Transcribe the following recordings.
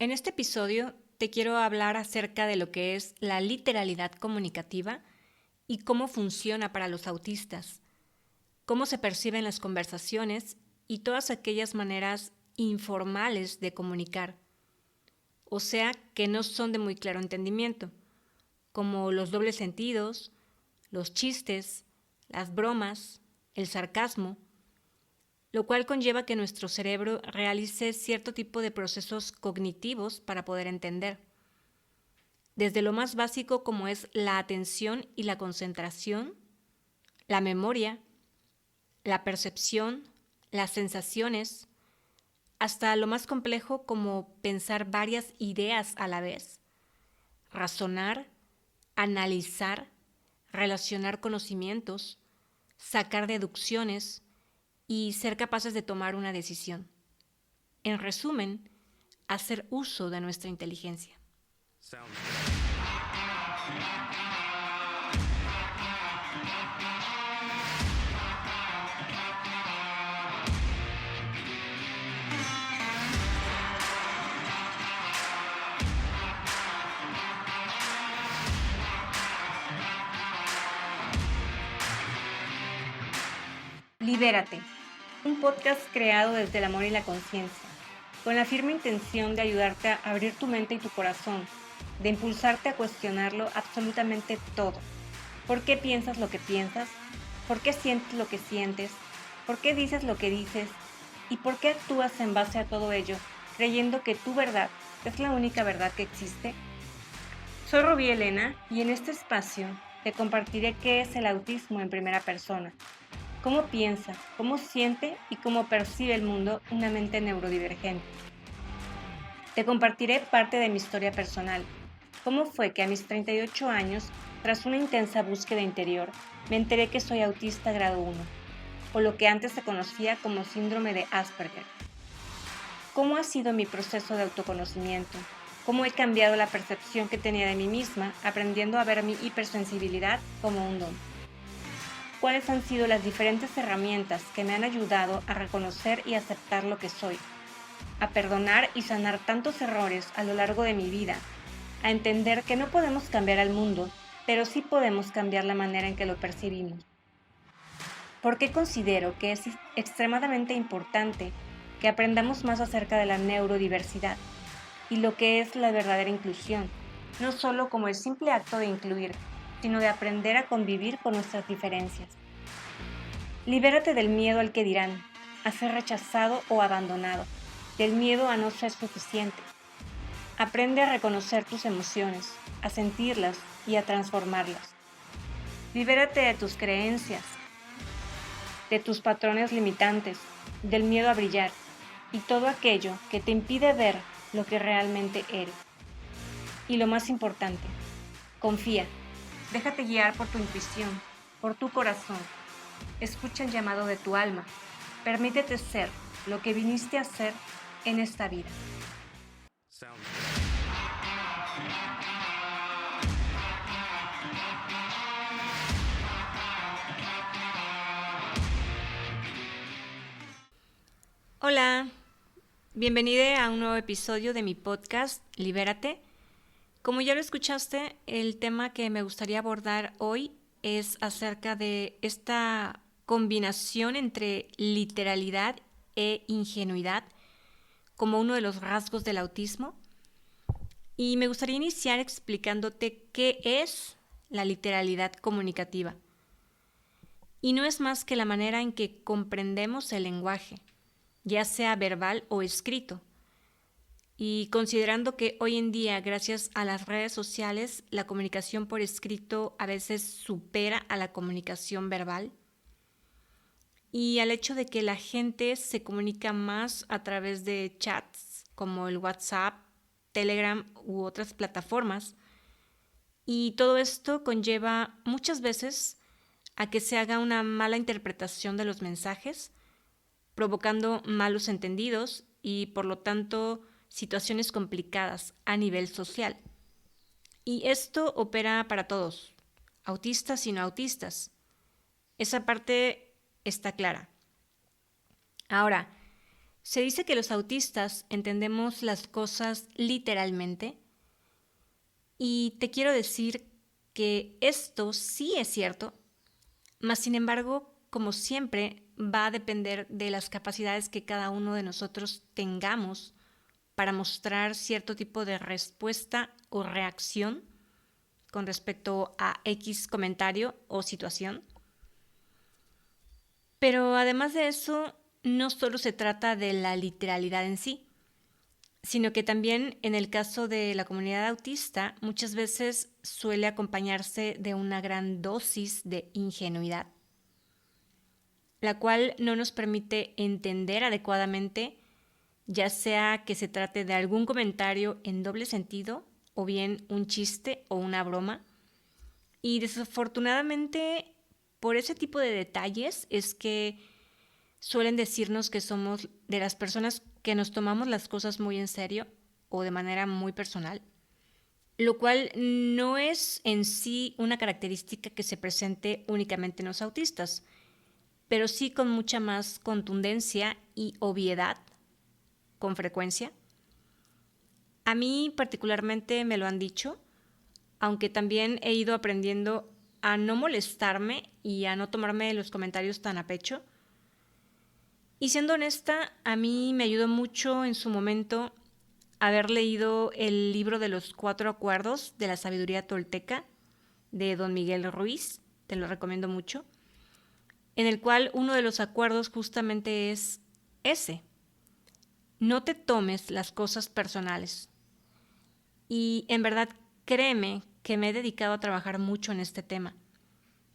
En este episodio te quiero hablar acerca de lo que es la literalidad comunicativa y cómo funciona para los autistas, cómo se perciben las conversaciones y todas aquellas maneras informales de comunicar, o sea, que no son de muy claro entendimiento, como los dobles sentidos, los chistes, las bromas, el sarcasmo, lo cual conlleva que nuestro cerebro realice cierto tipo de procesos cognitivos para poder entender. Desde lo más básico como es la atención y la concentración, la memoria, la percepción, las sensaciones, hasta lo más complejo como pensar varias ideas a la vez, razonar, analizar, relacionar conocimientos, sacar deducciones y ser capaces de tomar una decisión. En resumen, hacer uso de nuestra inteligencia. Libérate, un podcast creado desde el amor y la conciencia, con la firme intención de ayudarte a abrir tu mente y tu corazón, de impulsarte a cuestionarlo absolutamente todo. ¿Por qué piensas lo que piensas? ¿Por qué sientes lo que sientes? ¿Por qué dices lo que dices? ¿Y por qué actúas en base a todo ello, creyendo que tu verdad es la única verdad que existe? Soy Rubí Elena y en este espacio te compartiré qué es el autismo en primera persona, cómo piensa, cómo siente y cómo percibe el mundo una mente neurodivergente. Te compartiré parte de mi historia personal, cómo fue que a mis 38 años, tras una intensa búsqueda interior, me enteré que soy autista grado 1, o lo que antes se conocía como síndrome de Asperger. ¿Cómo ha sido mi proceso de autoconocimiento? ¿Cómo he cambiado la percepción que tenía de mí misma, aprendiendo a ver mi hipersensibilidad como un don? ¿Cuáles han sido las diferentes herramientas que me han ayudado a reconocer y aceptar lo que soy, a perdonar y sanar tantos errores a lo largo de mi vida, a entender que no podemos cambiar al mundo, pero sí podemos cambiar la manera en que lo percibimos? ¿Por qué considero que es extremadamente importante que aprendamos más acerca de la neurodiversidad y lo que es la verdadera inclusión, no solo como el simple acto de incluir, sino de aprender a convivir con nuestras diferencias? Libérate del miedo al que dirán, a ser rechazado o abandonado, del miedo a no ser suficiente. Aprende a reconocer tus emociones, a sentirlas y a transformarlas. Libérate de tus creencias, de tus patrones limitantes, del miedo a brillar y todo aquello que te impide ver lo que realmente eres. Y lo más importante, confía, déjate guiar por tu intuición, por tu corazón. Escucha el llamado de tu alma. Permítete ser lo que viniste a ser en esta vida. Hola, bienvenida a un nuevo episodio de mi podcast Libérate. Como ya lo escuchaste, el tema que me gustaría abordar hoy es acerca de esta combinación entre literalidad e ingenuidad como uno de los rasgos del autismo. Y me gustaría iniciar explicándote qué es la literalidad comunicativa. Y no es más que la manera en que comprendemos el lenguaje, ya sea verbal o escrito. Y considerando que hoy en día, gracias a las redes sociales, la comunicación por escrito a veces supera a la comunicación verbal, y al hecho de que la gente se comunica más a través de chats como el WhatsApp, Telegram u otras plataformas, y todo esto conlleva muchas veces a que se haga una mala interpretación de los mensajes, provocando malos entendidos y por lo tanto situaciones complicadas a nivel social. Y esto opera para todos, autistas y no autistas. Esa parte está clara. Ahora, Se dice que los autistas entendemos las cosas literalmente y te quiero decir que esto sí es cierto, mas sin embargo, como siempre, va a depender de las capacidades que cada uno de nosotros tengamos para mostrar cierto tipo de respuesta o reacción con respecto a X comentario o situación. Pero además de eso, no solo se trata de la literalidad en sí, sino que también en el caso de la comunidad autista muchas veces suele acompañarse de una gran dosis de ingenuidad, la cual no nos permite entender adecuadamente, ya sea que se trate de algún comentario en doble sentido o bien un chiste o una broma. Y desafortunadamente, por ese tipo de detalles es que suelen decirnos que somos de las personas que nos tomamos las cosas muy en serio o de manera muy personal, lo cual no es en sí una característica que se presente únicamente en los autistas, pero sí con mucha más contundencia y obviedad con frecuencia. A mí particularmente me lo han dicho, aunque también he ido aprendiendo a no molestarme y a no tomarme los comentarios tan a pecho. Y siendo honesta, a mí me ayudó mucho en su momento haber leído el libro de los 4 acuerdos de la sabiduría tolteca de don Miguel Ruiz, te lo recomiendo mucho, en el cual uno de los acuerdos justamente es ese: no te tomes las cosas personales. Y en verdad, créeme que me he dedicado a trabajar mucho en este tema,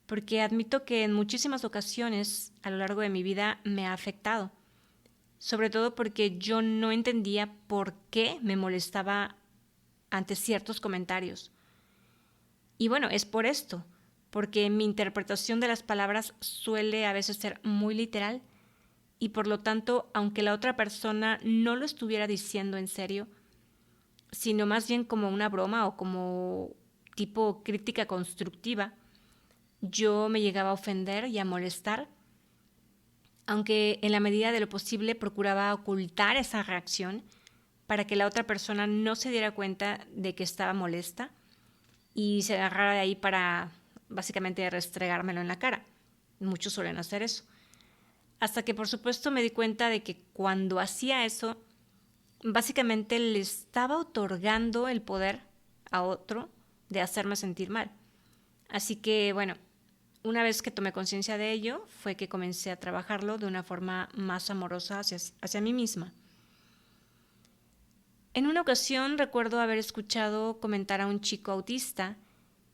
porque admito que en muchísimas ocasiones a lo largo de mi vida me ha afectado, sobre todo porque yo no entendía por qué me molestaba ante ciertos comentarios. Y bueno, es por esto, porque mi interpretación de las palabras suele a veces ser muy literal y por lo tanto, aunque la otra persona no lo estuviera diciendo en serio, sino más bien como una broma o como tipo crítica constructiva, yo me llegaba a ofender y a molestar, aunque en la medida de lo posible procuraba ocultar esa reacción para que la otra persona no se diera cuenta de que estaba molesta y se agarrara de ahí para básicamente restregármelo en la cara. Muchos suelen hacer eso. Hasta que por supuesto me di cuenta de que cuando hacía eso, básicamente le estaba otorgando el poder a otro de hacerme sentir mal. Así que bueno, una vez que tomé conciencia de ello, fue que comencé a trabajarlo de una forma más amorosa hacia mí misma. En una ocasión recuerdo haber escuchado comentar a un chico autista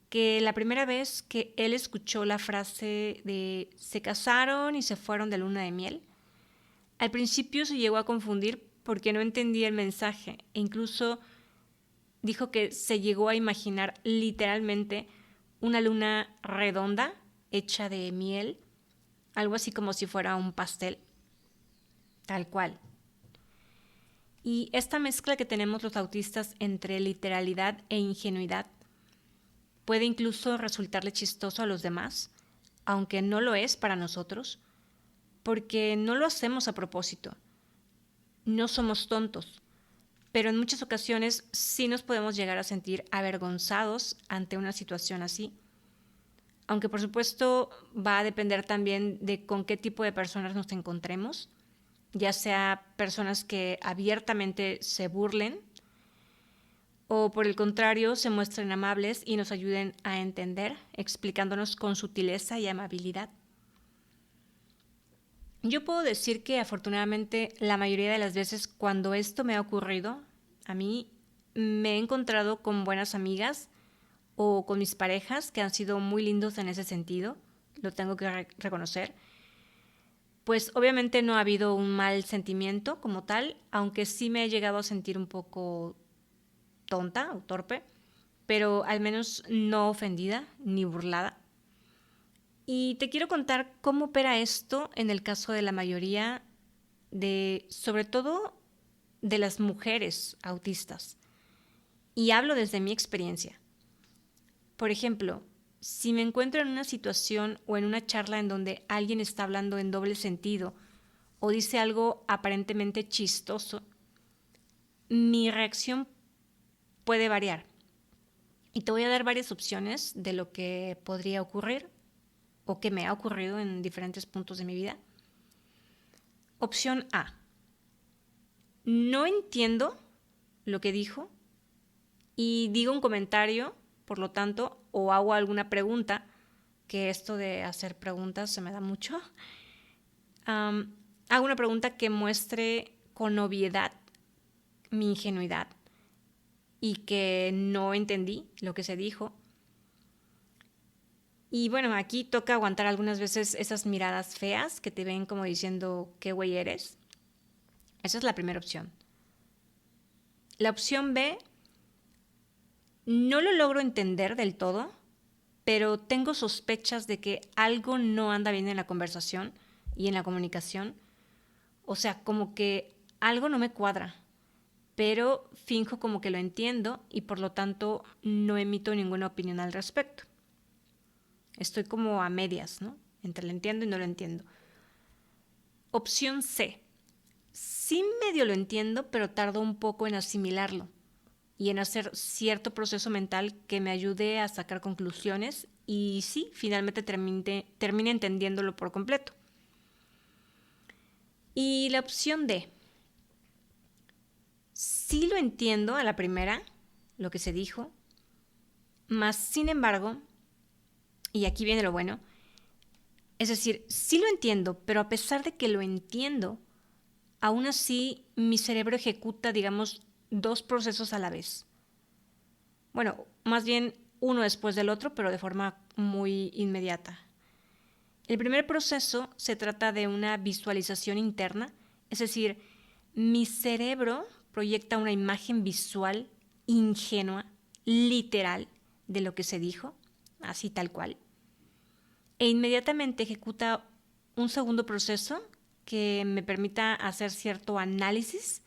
que la primera vez que él escuchó la frase de se casaron y se fueron de luna de miel, al principio se llegó a confundir porque no entendía el mensaje e incluso dijo que se llegó a imaginar literalmente una luna redonda hecha de miel, algo así como si fuera un pastel, tal cual. Y esta mezcla que tenemos los autistas entre literalidad e ingenuidad puede incluso resultarle chistoso a los demás, aunque no lo es para nosotros, porque no lo hacemos a propósito. No somos tontos, pero en muchas ocasiones sí nos podemos llegar a sentir avergonzados ante una situación así. Aunque por supuesto va a depender también de con qué tipo de personas nos encontremos, ya sea personas que abiertamente se burlen o por el contrario se muestren amables y nos ayuden a entender, explicándonos con sutileza y amabilidad. Yo puedo decir que afortunadamente la mayoría de las veces cuando esto me ha ocurrido, a mí me he encontrado con buenas amigas o con mis parejas que han sido muy lindos en ese sentido, lo tengo que reconocer. Pues obviamente no ha habido un mal sentimiento como tal, aunque sí me he llegado a sentir un poco tonta o torpe, pero al menos no ofendida ni burlada. Y te quiero contar cómo opera esto en el caso de la mayoría de, sobre todo, de las mujeres autistas. Y hablo desde mi experiencia. Por ejemplo, si me encuentro en una situación o en una charla en donde alguien está hablando en doble sentido o dice algo aparentemente chistoso, mi reacción puede variar. Y te voy a dar varias opciones de lo que podría ocurrir o que me ha ocurrido en diferentes puntos de mi vida. Opción A. No entiendo lo que dijo y digo un comentario, por lo tanto, o hago alguna pregunta, que esto de hacer preguntas se me da mucho. Hago una pregunta que muestre con obviedad mi ingenuidad y que no entendí lo que se dijo. Y bueno, aquí toca aguantar algunas veces esas miradas feas que te ven como diciendo qué güey eres. Esa es la primera opción. La opción B, no lo logro entender del todo, pero tengo sospechas de que algo no anda bien en la conversación y en la comunicación. O sea, como que algo no me cuadra, pero finjo como que lo entiendo y por lo tanto no emito ninguna opinión al respecto. Estoy como a medias, ¿no? Entre lo entiendo y no lo entiendo. Opción C. Sí medio lo entiendo, pero tardo un poco en asimilarlo y en hacer cierto proceso mental que me ayude a sacar conclusiones y sí, finalmente termine entendiéndolo por completo. Y la opción D. Sí lo entiendo a la primera, lo que se dijo, mas sin embargo, y aquí viene lo bueno, es decir, sí lo entiendo, pero a pesar de que lo entiendo, aún así mi cerebro ejecuta, digamos, dos procesos a la vez. Bueno, más bien uno después del otro, pero de forma muy inmediata. El primer proceso se trata de una visualización interna, es decir, mi cerebro proyecta una imagen visual ingenua, literal, de lo que se dijo, así tal cual, e inmediatamente ejecuta un segundo proceso que me permita hacer cierto análisis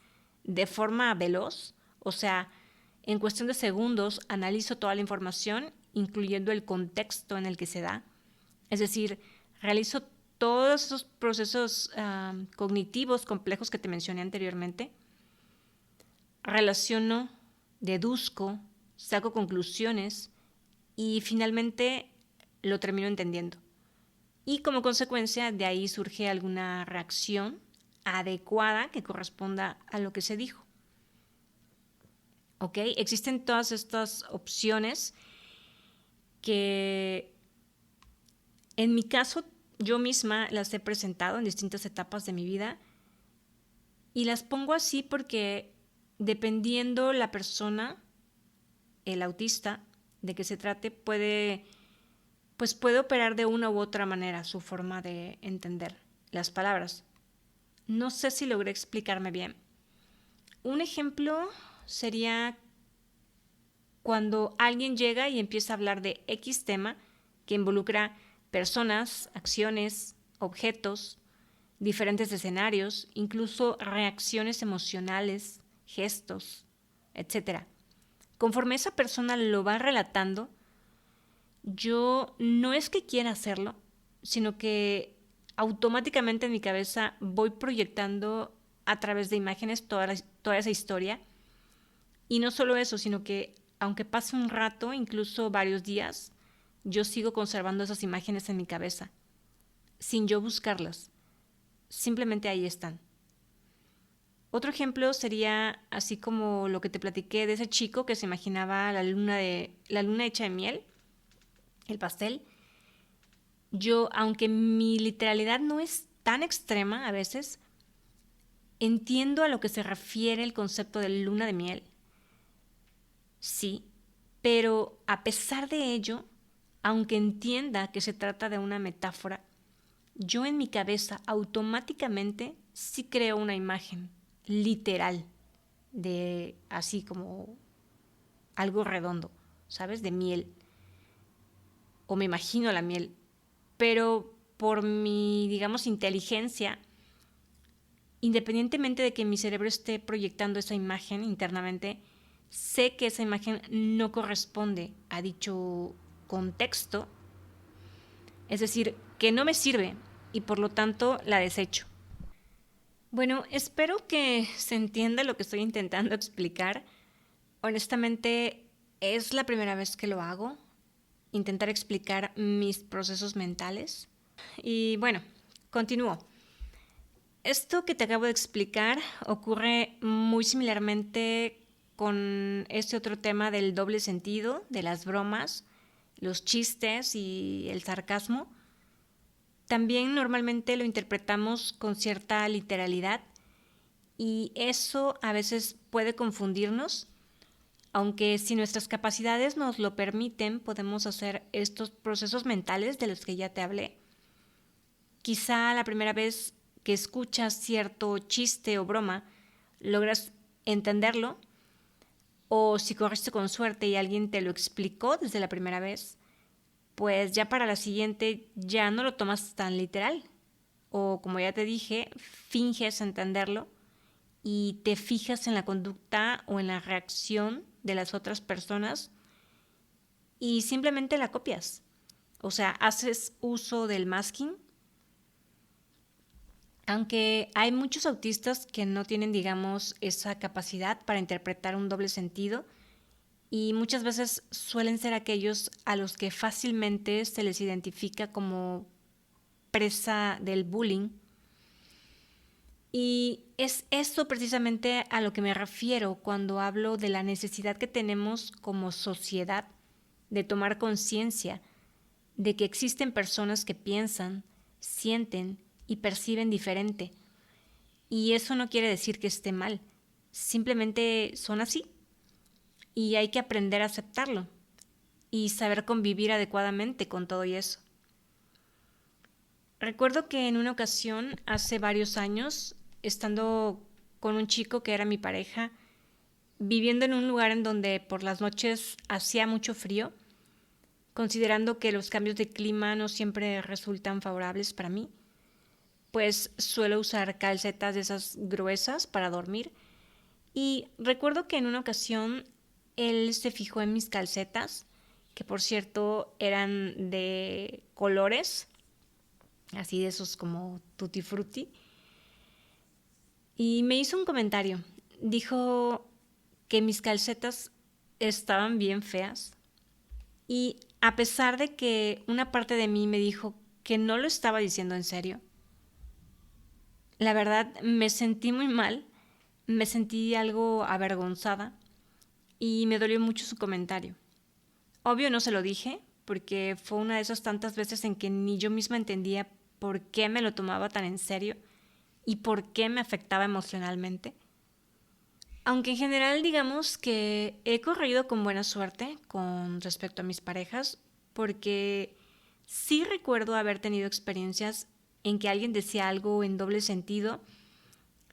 de forma veloz, o sea, en cuestión de segundos analizo toda la información, incluyendo el contexto en el que se da, es decir, realizo todos esos procesos cognitivos complejos que te mencioné anteriormente, relaciono, deduzco, saco conclusiones y finalmente lo termino entendiendo. Y como consecuencia de ahí surge alguna reacción adecuada que corresponda a lo que se dijo. ¿Ok? Existen todas estas opciones que en mi caso yo misma las he presentado en distintas etapas de mi vida y las pongo así porque dependiendo la persona, el autista, de que se trate, puede operar de una u otra manera su forma de entender las palabras. No sé si logré explicarme bien. Un ejemplo sería cuando alguien llega y empieza a hablar de X tema que involucra personas, acciones, objetos, diferentes escenarios, incluso reacciones emocionales, gestos, etc. Conforme esa persona lo va relatando, yo no es que quiera hacerlo, sino que automáticamente en mi cabeza voy proyectando a través de imágenes toda esa historia. Y no solo eso, sino que aunque pase un rato, incluso varios días, yo sigo conservando esas imágenes en mi cabeza, sin yo buscarlas. Simplemente ahí están. Otro ejemplo sería así como lo que te platiqué de ese chico que se imaginaba la luna hecha de miel, el pastel. Yo, aunque mi literalidad no es tan extrema a veces, entiendo a lo que se refiere el concepto de luna de miel. Sí, pero a pesar de ello, aunque entienda que se trata de una metáfora, yo en mi cabeza automáticamente sí creo una imagen literal de así como algo redondo, ¿sabes? De miel. O me imagino la miel. Pero por mi, digamos, inteligencia, independientemente de que mi cerebro esté proyectando esa imagen internamente, sé que esa imagen no corresponde a dicho contexto, es decir, que no me sirve y por lo tanto la desecho. Bueno, espero que se entienda lo que estoy intentando explicar. Honestamente, es la primera vez que lo hago, intentar explicar mis procesos mentales. Y bueno, continúo. Esto que te acabo de explicar ocurre muy similarmente con este otro tema del doble sentido, de las bromas, los chistes y el sarcasmo. También normalmente lo interpretamos con cierta literalidad y eso a veces puede confundirnos, aunque si nuestras capacidades nos lo permiten, podemos hacer estos procesos mentales de los que ya te hablé. Quizá la primera vez que escuchas cierto chiste o broma, logras entenderlo, o si corriste con suerte y alguien te lo explicó desde la primera vez, pues ya para la siguiente ya no lo tomas tan literal. O como ya te dije, finges entenderlo y te fijas en la conducta o en la reacción de las otras personas y simplemente la copias. O sea, haces uso del masking. Aunque hay muchos autistas que no tienen, digamos, esa capacidad para interpretar un doble sentido y muchas veces suelen ser aquellos a los que fácilmente se les identifica como presa del bullying. Y es esto precisamente a lo que me refiero cuando hablo de la necesidad que tenemos como sociedad de tomar conciencia de que existen personas que piensan, sienten y perciben diferente. Y eso no quiere decir que esté mal, simplemente son así. Y hay que aprender a aceptarlo y saber convivir adecuadamente con todo y eso. Recuerdo que en una ocasión, hace varios años, estando con un chico que era mi pareja, viviendo en un lugar en donde por las noches hacía mucho frío, considerando que los cambios de clima no siempre resultan favorables para mí, pues suelo usar calcetas de esas gruesas para dormir. Y recuerdo que en una ocasión él se fijó en mis calcetas, que por cierto eran de colores, así de esos como tutti frutti, y me hizo un comentario. Dijo que mis calcetas estaban bien feas y a pesar de que una parte de mí me dijo que no lo estaba diciendo en serio, la verdad me sentí muy mal, me sentí algo avergonzada y me dolió mucho su comentario. Obvio no se lo dije porque fue una de esas tantas veces en que ni yo misma entendía por qué me lo tomaba tan en serio y por qué me afectaba emocionalmente. Aunque en general digamos que he corrido con buena suerte con respecto a mis parejas, porque sí recuerdo haber tenido experiencias en que alguien decía algo en doble sentido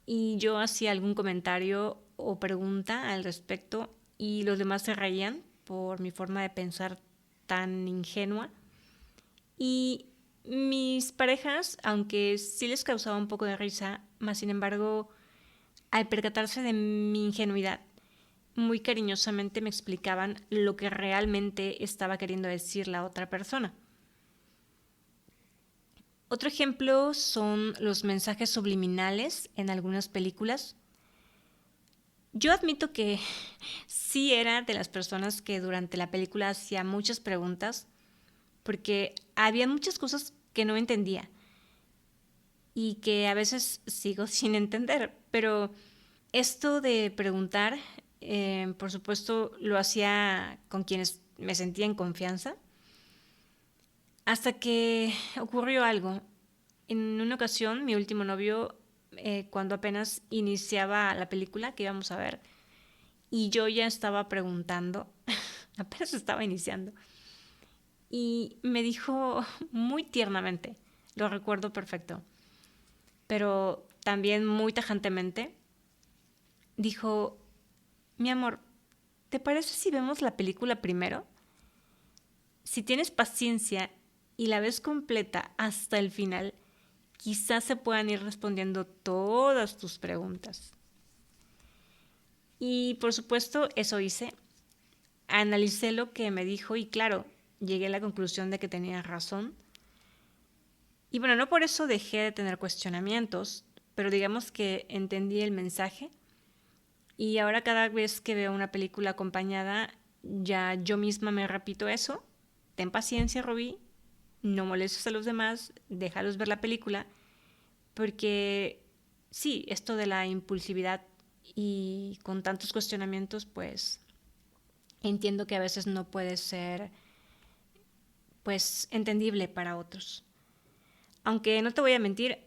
y yo hacía algún comentario o pregunta al respecto y los demás se reían por mi forma de pensar tan ingenua. Y mis parejas, aunque sí les causaba un poco de risa, más sin embargo, al percatarse de mi ingenuidad, muy cariñosamente me explicaban lo que realmente estaba queriendo decir la otra persona. Otro ejemplo son los mensajes subliminales en algunas películas. Yo admito que sí era de las personas que durante la película hacía muchas preguntas porque había muchas cosas que no entendía y que a veces sigo sin entender, pero esto de preguntar, por supuesto, lo hacía con quienes me sentía en confianza, hasta que ocurrió algo. En una ocasión, mi último novio, cuando apenas iniciaba la película que íbamos a ver, y yo ya estaba preguntando, apenas estaba iniciando, y me dijo muy tiernamente, lo recuerdo perfecto, pero también muy tajantemente, dijo: mi amor, ¿te parece si vemos la película primero? Si tienes paciencia y la ves completa hasta el final, quizás se puedan ir respondiendo todas tus preguntas. Y por supuesto, eso hice. Analicé lo que me dijo y claro, llegué a la conclusión de que tenía razón. Y bueno, no por eso dejé de tener cuestionamientos, pero digamos que entendí el mensaje. Y ahora cada vez que veo una película acompañada, ya yo misma me repito eso. Ten paciencia, Robbie, no molestes a los demás, déjalos ver la película, porque sí, esto de la impulsividad y con tantos cuestionamientos, pues entiendo que a veces no puede ser pues entendible para otros. Aunque no te voy a mentir,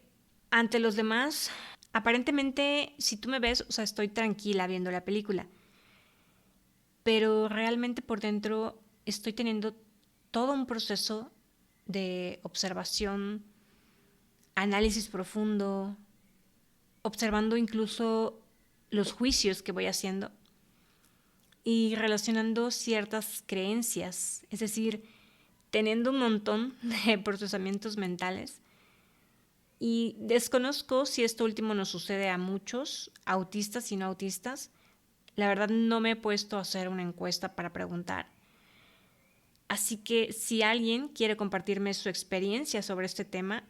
ante los demás, aparentemente, si tú me ves, o sea, estoy tranquila viendo la película, pero realmente por dentro estoy teniendo todo un proceso de observación, análisis profundo, observando incluso los juicios que voy haciendo y relacionando ciertas creencias, es decir, teniendo un montón de procesamientos mentales. Y desconozco si esto último nos sucede a muchos, autistas y no autistas. La verdad no me he puesto a hacer una encuesta para preguntar. Así que si alguien quiere compartirme su experiencia sobre este tema,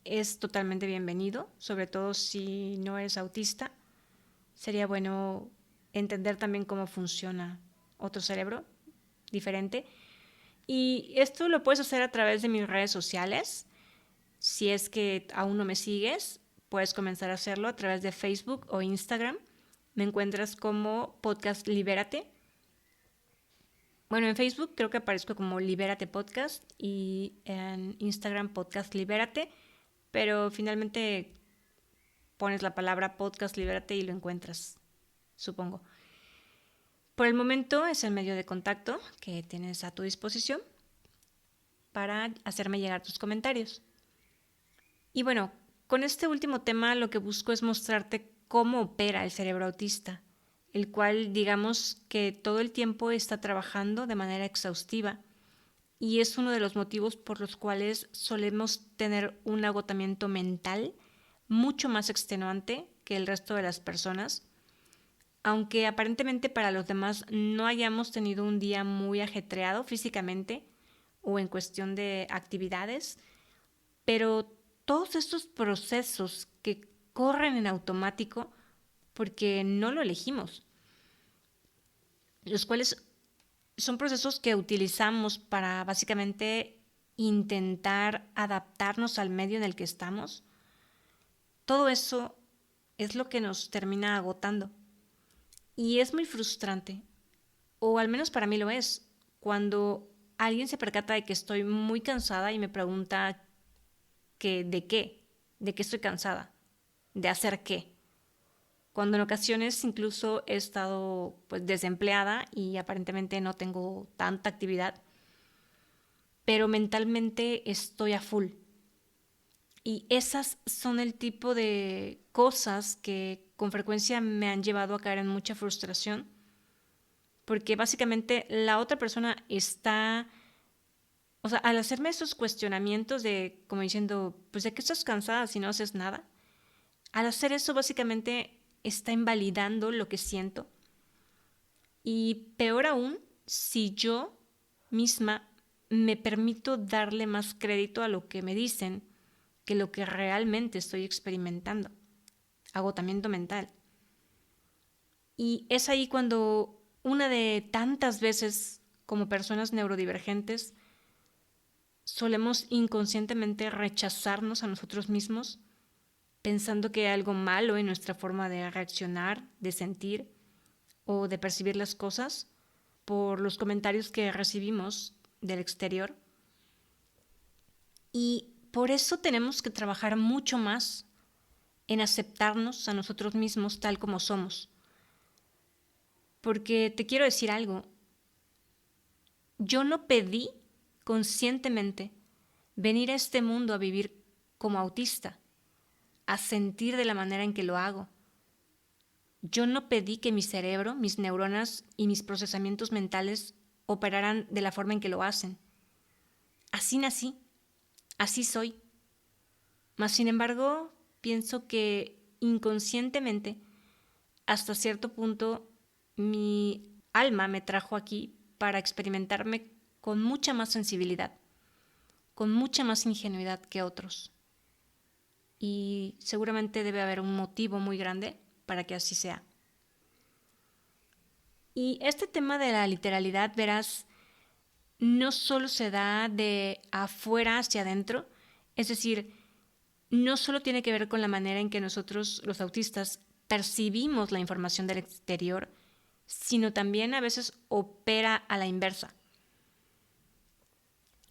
es totalmente bienvenido, sobre todo si no eres autista. Sería bueno entender también cómo funciona otro cerebro diferente. Y esto lo puedes hacer a través de mis redes sociales. Si es que aún no me sigues, puedes comenzar a hacerlo a través de Facebook o Instagram. Me encuentras como Podcast Libérate. Bueno, en Facebook creo que aparezco como Libérate Podcast y en Instagram Podcast Libérate, pero finalmente pones la palabra Podcast Libérate y lo encuentras, supongo. Por el momento es el medio de contacto que tienes a tu disposición para hacerme llegar tus comentarios. Y bueno, con este último tema lo que busco es mostrarte cómo opera el cerebro autista, el cual digamos que todo el tiempo está trabajando de manera exhaustiva y es uno de los motivos por los cuales solemos tener un agotamiento mental mucho más extenuante que el resto de las personas, aunque aparentemente para los demás no hayamos tenido un día muy ajetreado físicamente o en cuestión de actividades, pero todos estos procesos que corren en automático porque no lo elegimos, los cuales son procesos que utilizamos para básicamente intentar adaptarnos al medio en el que estamos, todo eso es lo que nos termina agotando. Y es muy frustrante, o al menos para mí lo es, cuando alguien se percata de que estoy muy cansada y me pregunta que de qué estoy cansada, de hacer qué. Cuando en ocasiones incluso he estado pues desempleada y aparentemente no tengo tanta actividad, pero mentalmente estoy a full. Y esas son el tipo de cosas que con frecuencia me han llevado a caer en mucha frustración, porque básicamente la otra persona está, o sea, al hacerme esos cuestionamientos de como diciendo, pues de qué estás cansada si no haces nada, al hacer eso básicamente está invalidando lo que siento. Y peor aún, si yo misma me permito darle más crédito a lo que me dicen que lo que realmente estoy experimentando. Agotamiento mental. Y es ahí cuando una de tantas veces como personas neurodivergentes solemos inconscientemente rechazarnos a nosotros mismos pensando que hay algo malo en nuestra forma de reaccionar, de sentir o de percibir las cosas por los comentarios que recibimos del exterior. Y por eso tenemos que trabajar mucho más en aceptarnos a nosotros mismos tal como somos. Porque te quiero decir algo, yo no pedí conscientemente venir a este mundo a vivir como autista, a sentir de la manera en que lo hago. Yo no pedí que mi cerebro, mis neuronas y mis procesamientos mentales operaran de la forma en que lo hacen. Así nací, así soy. Mas, sin embargo, pienso que inconscientemente, hasta cierto punto, mi alma me trajo aquí para experimentarme con mucha más sensibilidad, con mucha más ingenuidad que otros. y seguramente debe haber un motivo muy grande para que así sea. Y este tema de la literalidad, verás, no solo se da de afuera hacia adentro, es decir, no solo tiene que ver con la manera en que nosotros, los autistas, percibimos la información del exterior, sino también a veces opera a la inversa.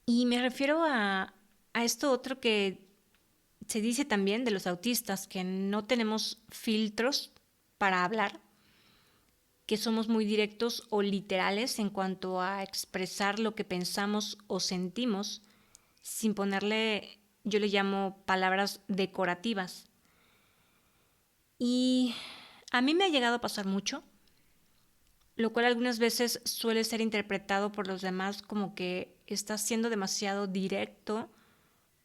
Y me refiero a esto otro que se dice también de los autistas, que no tenemos filtros para hablar, que somos muy directos o literales en cuanto a expresar lo que pensamos o sentimos, sin ponerle, yo le llamo palabras decorativas. Y a mí me ha llegado a pasar mucho, lo cual algunas veces suele ser interpretado por los demás como que está siendo demasiado directo,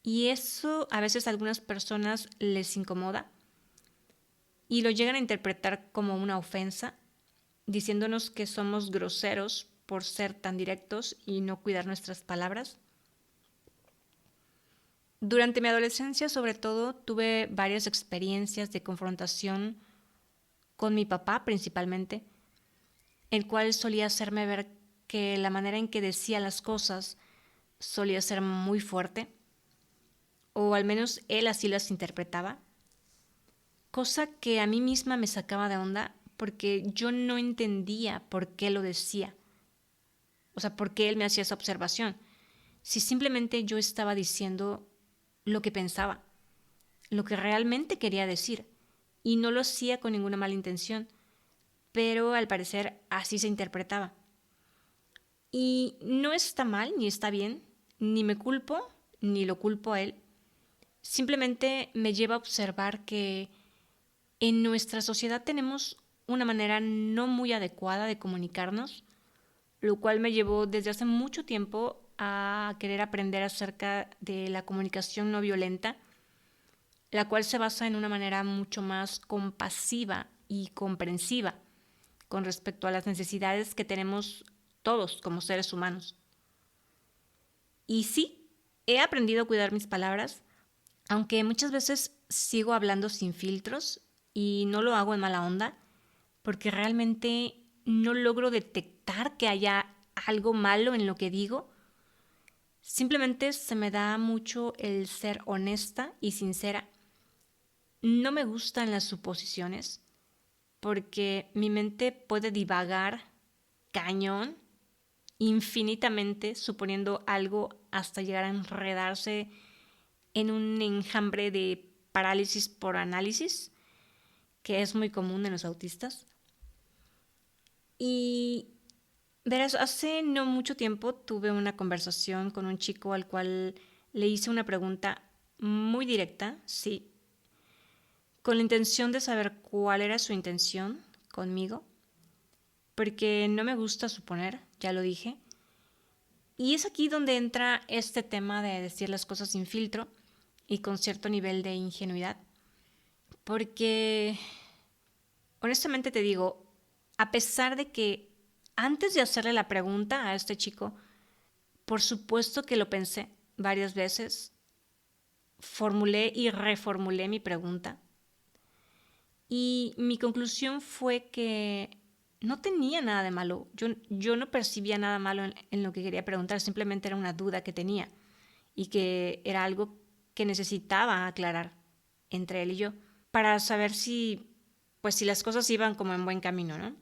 y eso a veces a algunas personas les incomoda y lo llegan a interpretar como una ofensa, diciéndonos que somos groseros por ser tan directos y no cuidar nuestras palabras. Durante mi adolescencia, sobre todo, tuve varias experiencias de confrontación con mi papá principalmente, el cual solía hacerme ver que la manera en que decía las cosas solía ser muy fuerte, o al menos él así las interpretaba, cosa que a mí misma me sacaba de onda porque yo no entendía por qué lo decía, o sea, por qué él me hacía esa observación, si simplemente yo estaba diciendo lo que pensaba, lo que realmente quería decir, y no lo hacía con ninguna mala intención, pero al parecer así se interpretaba. Y no está mal ni está bien, ni me culpo ni lo culpo a él, simplemente me lleva a observar que en nuestra sociedad tenemos una manera no muy adecuada de comunicarnos, lo cual me llevó desde hace mucho tiempo a querer aprender acerca de la comunicación no violenta, la cual se basa en una manera mucho más compasiva y comprensiva con respecto a las necesidades que tenemos todos como seres humanos. Y sí, he aprendido a cuidar mis palabras, aunque muchas veces sigo hablando sin filtros y no lo hago en mala onda, porque realmente no logro detectar que haya algo malo en lo que digo. Simplemente se me da mucho el ser honesta y sincera. No me gustan las suposiciones, porque mi mente puede divagar cañón, infinitamente, suponiendo algo hasta llegar a enredarse en un enjambre de parálisis por análisis, que es muy común en los autistas. Y verás, hace no mucho tiempo tuve una conversación con un chico al cual le hice una pregunta muy directa, sí, con la intención de saber cuál era su intención conmigo, porque no me gusta suponer, ya lo dije. Y es aquí donde entra este tema de decir las cosas sin filtro y con cierto nivel de ingenuidad, porque honestamente te digo, a pesar de que antes de hacerle la pregunta a este chico, por supuesto que lo pensé varias veces, formulé y reformulé mi pregunta, y mi conclusión fue que no tenía nada de malo. Yo no percibía nada malo en lo que quería preguntar, simplemente era una duda que tenía y que era algo que necesitaba aclarar entre él y yo para saber si las cosas iban como en buen camino, ¿no?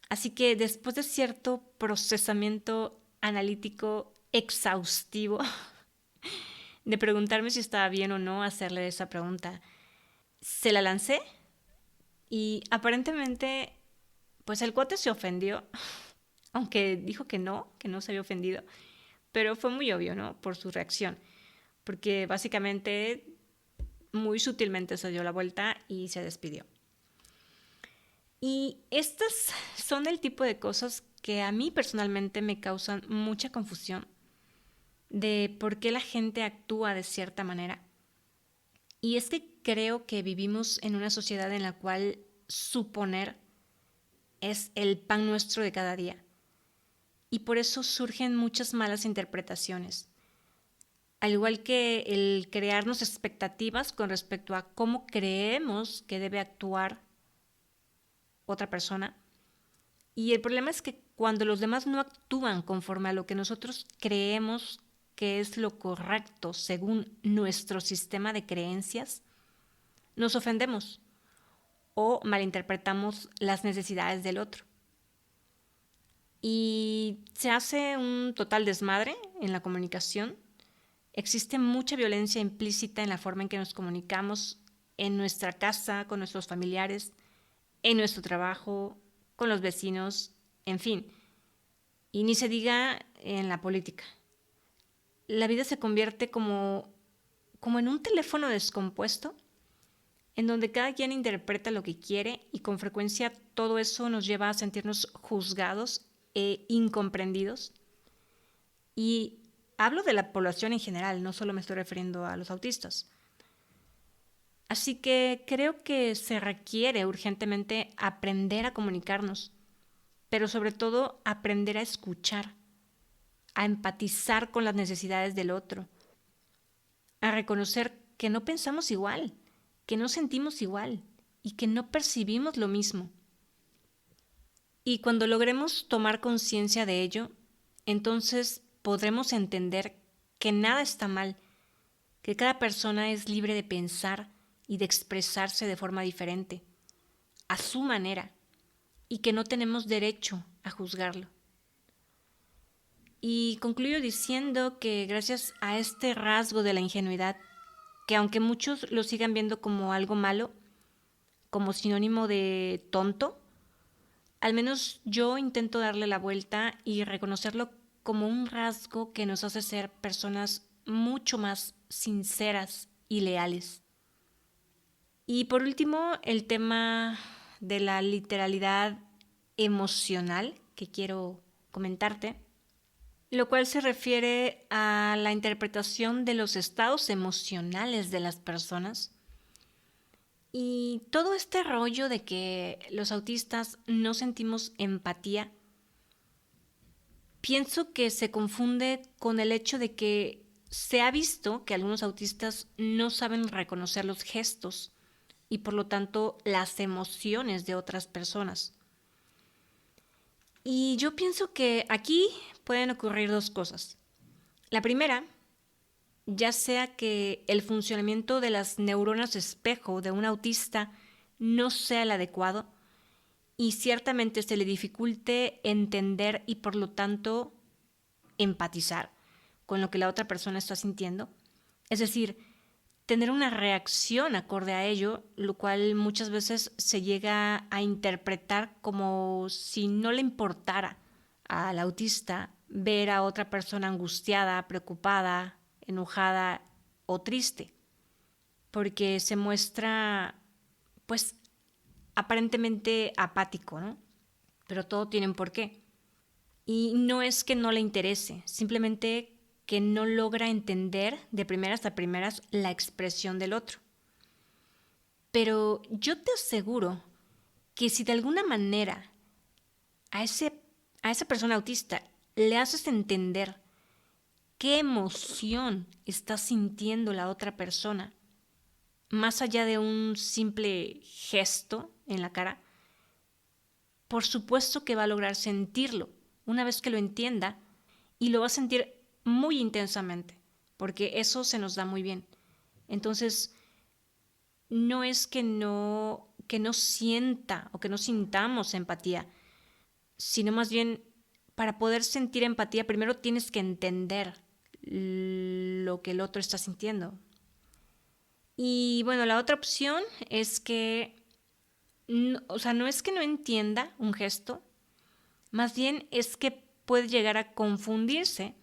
Así que después de cierto procesamiento analítico exhaustivo de preguntarme si estaba bien o no hacerle esa pregunta, se la lancé y aparentemente pues el cuate se ofendió, aunque dijo que no se había ofendido, pero fue muy obvio, ¿no? Por su reacción, porque básicamente muy sutilmente se dio la vuelta y se despidió. Y estas son el tipo de cosas que a mí personalmente me causan mucha confusión de por qué la gente actúa de cierta manera. Y es que creo que vivimos en una sociedad en la cual suponer es el pan nuestro de cada día. Y por eso surgen muchas malas interpretaciones. al igual que el crearnos expectativas con respecto a cómo creemos que debe actuar otra persona. Y el problema es que cuando los demás no actúan conforme a lo que nosotros creemos que es lo correcto según nuestro sistema de creencias, nos ofendemos o malinterpretamos las necesidades del otro. Y se hace un total desmadre en la comunicación. Existe mucha violencia implícita en la forma en que nos comunicamos en nuestra casa, con nuestros familiares, en nuestro trabajo, con los vecinos, en fin. Y ni se diga en la política. La vida se convierte como en un teléfono descompuesto, en donde cada quien interpreta lo que quiere y con frecuencia todo eso nos lleva a sentirnos juzgados e incomprendidos. Y hablo de la población en general, no solo me estoy refiriendo a los autistas. Así que creo que se requiere urgentemente aprender a comunicarnos, pero sobre todo aprender a escuchar, a empatizar con las necesidades del otro, a reconocer que no pensamos igual, que no sentimos igual y que no percibimos lo mismo. Y cuando logremos tomar conciencia de ello, entonces podremos entender que nada está mal, que cada persona es libre de pensar y de expresarse de forma diferente, a su manera, y que no tenemos derecho a juzgarlo. Y concluyo diciendo que gracias a este rasgo de la ingenuidad, que aunque muchos lo sigan viendo como algo malo, como sinónimo de tonto, al menos yo intento darle la vuelta y reconocerlo como un rasgo que nos hace ser personas mucho más sinceras y leales. Y por último, el tema de la literalidad emocional que quiero comentarte, lo cual se refiere a la interpretación de los estados emocionales de las personas. Y todo este rollo de que los autistas no sentimos empatía, pienso que se confunde con el hecho de que se ha visto que algunos autistas no saben reconocer los gestos y por lo tanto las emociones de otras personas. Y yo pienso que aquí pueden ocurrir dos cosas. La primera, ya sea que el funcionamiento de las neuronas espejo de un autista no sea el adecuado y ciertamente se le dificulte entender y por lo tanto empatizar con lo que la otra persona está sintiendo. Es decir, tener una reacción acorde a ello, lo cual muchas veces se llega a interpretar como si no le importara al autista ver a otra persona angustiada, preocupada, enojada o triste, porque se muestra, pues, aparentemente apático, ¿no? Pero todo tiene un porqué. Y no es que no le interese, simplemente que no logra entender de primeras a primeras la expresión del otro. Pero yo te aseguro que si de alguna manera a esa persona autista le haces entender qué emoción está sintiendo la otra persona, más allá de un simple gesto en la cara, por supuesto que va a lograr sentirlo una vez que lo entienda y lo va a sentir muy intensamente, porque eso se nos da muy bien. Entonces, no es que no sienta o que no sintamos empatía, sino más bien para poder sentir empatía primero tienes que entender lo que el otro está sintiendo. Y bueno, la otra opción es que, no es que no entienda un gesto, más bien es que puede llegar a confundirse,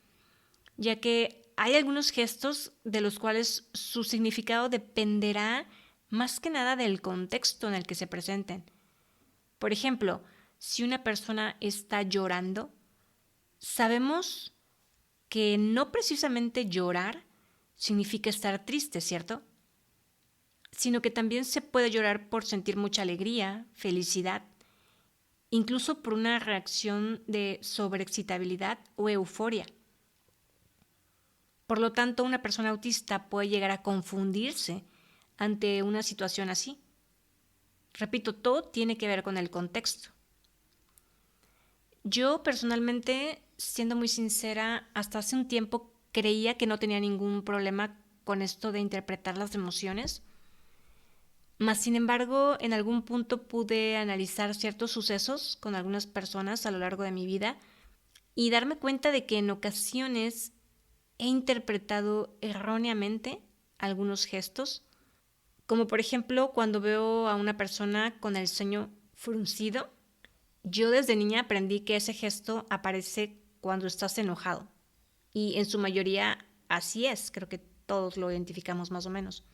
ya que hay algunos gestos de los cuales su significado dependerá más que nada del contexto en el que se presenten. Por ejemplo, si una persona está llorando, sabemos que no precisamente llorar significa estar triste, ¿cierto? Sino que también se puede llorar por sentir mucha alegría, felicidad, incluso por una reacción de sobreexcitabilidad o euforia. Por lo tanto, una persona autista puede llegar a confundirse ante una situación así. Repito, todo tiene que ver con el contexto. Yo personalmente, siendo muy sincera, hasta hace un tiempo creía que no tenía ningún problema con esto de interpretar las emociones. Mas, sin embargo, en algún punto pude analizar ciertos sucesos con algunas personas a lo largo de mi vida y darme cuenta de que en ocasiones he interpretado erróneamente algunos gestos, como por ejemplo cuando veo a una persona con el ceño fruncido. Yo desde niña aprendí que ese gesto aparece cuando estás enojado y en su mayoría así es, creo que todos lo identificamos más o menos.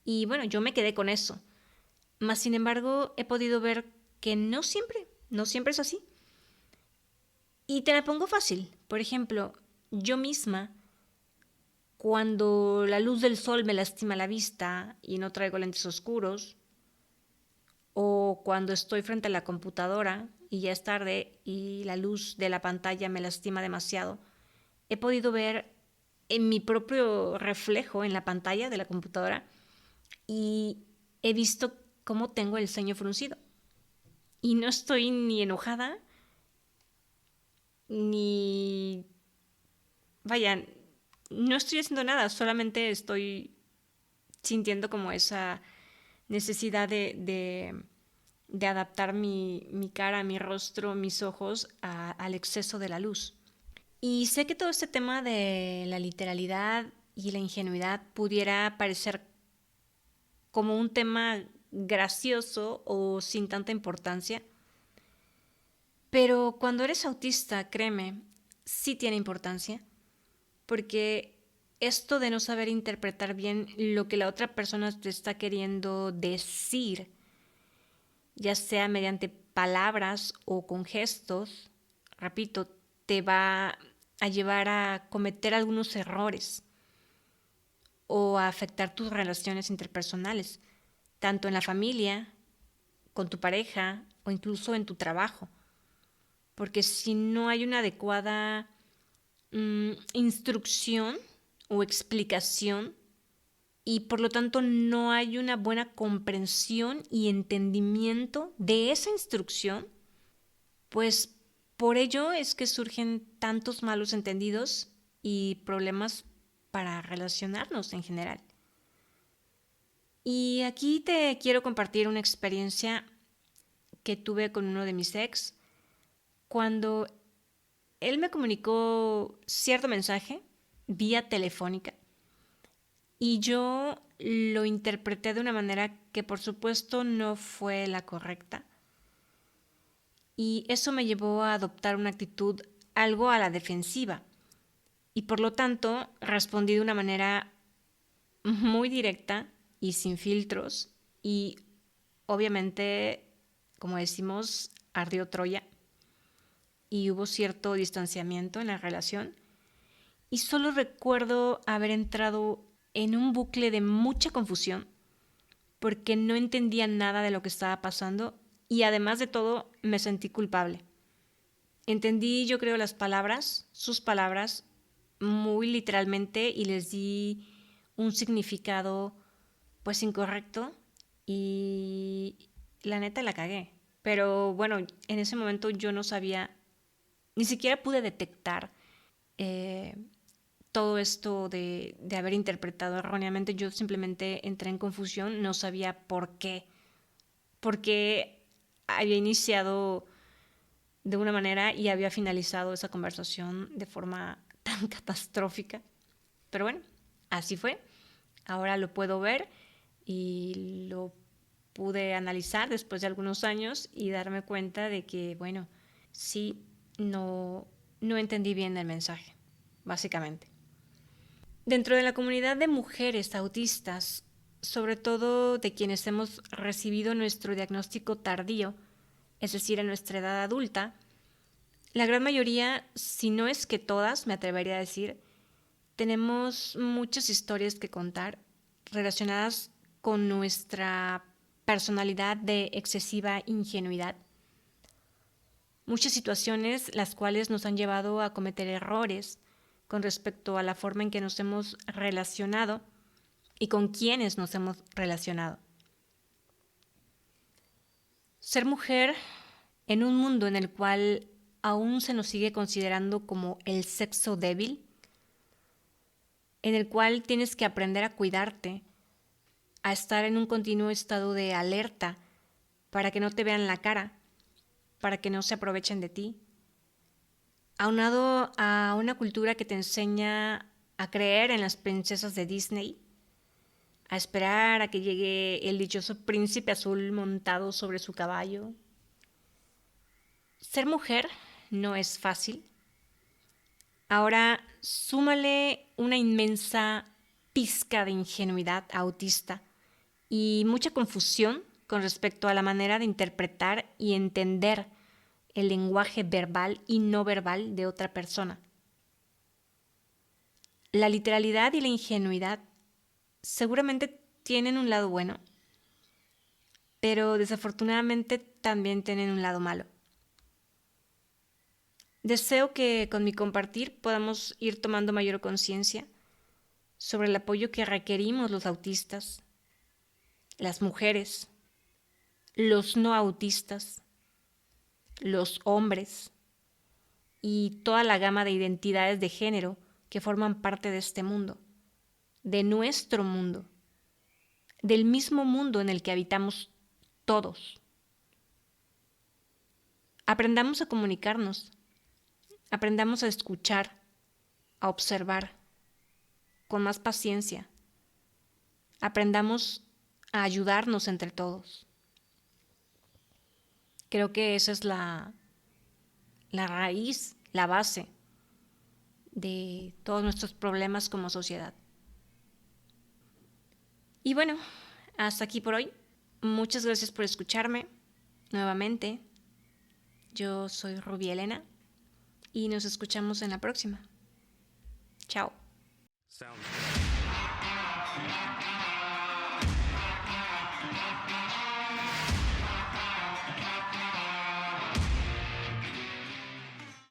Y bueno, yo me quedé con eso. Mas, sin embargo, he podido ver que no siempre es así. Y te la pongo fácil. Por ejemplo, yo misma, cuando la luz del sol me lastima la vista y no traigo lentes oscuros, o cuando estoy frente a la computadora y ya es tarde y la luz de la pantalla me lastima demasiado, he podido ver en mi propio reflejo en la pantalla de la computadora y he visto cómo tengo el ceño fruncido. Y no estoy ni enojada, ni... Vaya, no estoy haciendo nada, solamente estoy sintiendo como esa necesidad de adaptar mi cara, mi rostro, mis ojos al exceso de la luz. Y sé que todo este tema de la literalidad y la ingenuidad pudiera parecer como un tema gracioso o sin tanta importancia, pero cuando eres autista, créeme, sí tiene importancia, porque esto de no saber interpretar bien lo que la otra persona te está queriendo decir, ya sea mediante palabras o con gestos, repito, te va a llevar a cometer algunos errores o a afectar tus relaciones interpersonales, tanto en la familia, con tu pareja o incluso en tu trabajo. Porque si no hay una adecuada instrucción o explicación y por lo tanto no hay una buena comprensión y entendimiento de esa instrucción, pues por ello es que surgen tantos malos entendidos y problemas para relacionarnos en general. Y aquí te quiero compartir una experiencia que tuve con uno de mis ex cuando él me comunicó cierto mensaje vía telefónica y yo lo interpreté de una manera que por supuesto no fue la correcta. Y eso me llevó a adoptar una actitud algo a la defensiva. Y por lo tanto respondí de una manera muy directa y sin filtros. Y obviamente, como decimos, ardió Troya. Y hubo cierto distanciamiento en la relación. Y solo recuerdo haber entrado en un bucle de mucha confusión porque no entendía nada de lo que estaba pasando y además de todo me sentí culpable. Entendí, yo creo, sus palabras, muy literalmente y les di un significado pues incorrecto y la neta la cagué. Pero bueno, en ese momento yo no sabía, ni siquiera pude detectar eh, todo esto de haber interpretado erróneamente. Yo simplemente entré en confusión, no sabía por qué había iniciado de una manera y había finalizado esa conversación de forma tan catastrófica. Pero bueno, así fue. Ahora lo puedo ver y lo pude analizar después de algunos años y darme cuenta de que, bueno, sí, no entendí bien el mensaje, básicamente. Dentro de la comunidad de mujeres autistas, sobre todo de quienes hemos recibido nuestro diagnóstico tardío, es decir, en nuestra edad adulta, la gran mayoría, si no es que todas, me atrevería a decir, tenemos muchas historias que contar relacionadas con nuestra personalidad de excesiva ingenuidad. Muchas situaciones las cuales nos han llevado a cometer errores con respecto a la forma en que nos hemos relacionado y con quienes nos hemos relacionado. Ser mujer en un mundo en el cual aún se nos sigue considerando como el sexo débil, en el cual tienes que aprender a cuidarte, a estar en un continuo estado de alerta para que no te vean la cara, para que no se aprovechen de ti, aunado a una cultura que te enseña a creer en las princesas de Disney, a esperar a que llegue el dichoso príncipe azul montado sobre su caballo. Ser mujer no es fácil. Ahora súmale una inmensa pizca de ingenuidad autista y mucha confusión con respecto a la manera de interpretar y entender el lenguaje verbal y no verbal de otra persona. La literalidad y la ingenuidad seguramente tienen un lado bueno, pero desafortunadamente también tienen un lado malo. Deseo que con mi compartir podamos ir tomando mayor conciencia sobre el apoyo que requerimos los autistas, las mujeres, los no autistas, los hombres y toda la gama de identidades de género que forman parte de este mundo, de nuestro mundo, del mismo mundo en el que habitamos todos. Aprendamos a comunicarnos, aprendamos a escuchar, a observar con más paciencia. Aprendamos a ayudarnos entre todos. Creo que esa es la raíz, la base de todos nuestros problemas como sociedad. Y bueno, hasta aquí por hoy. Muchas gracias por escucharme nuevamente. Yo soy Ruby Elena y nos escuchamos en la próxima. Chao.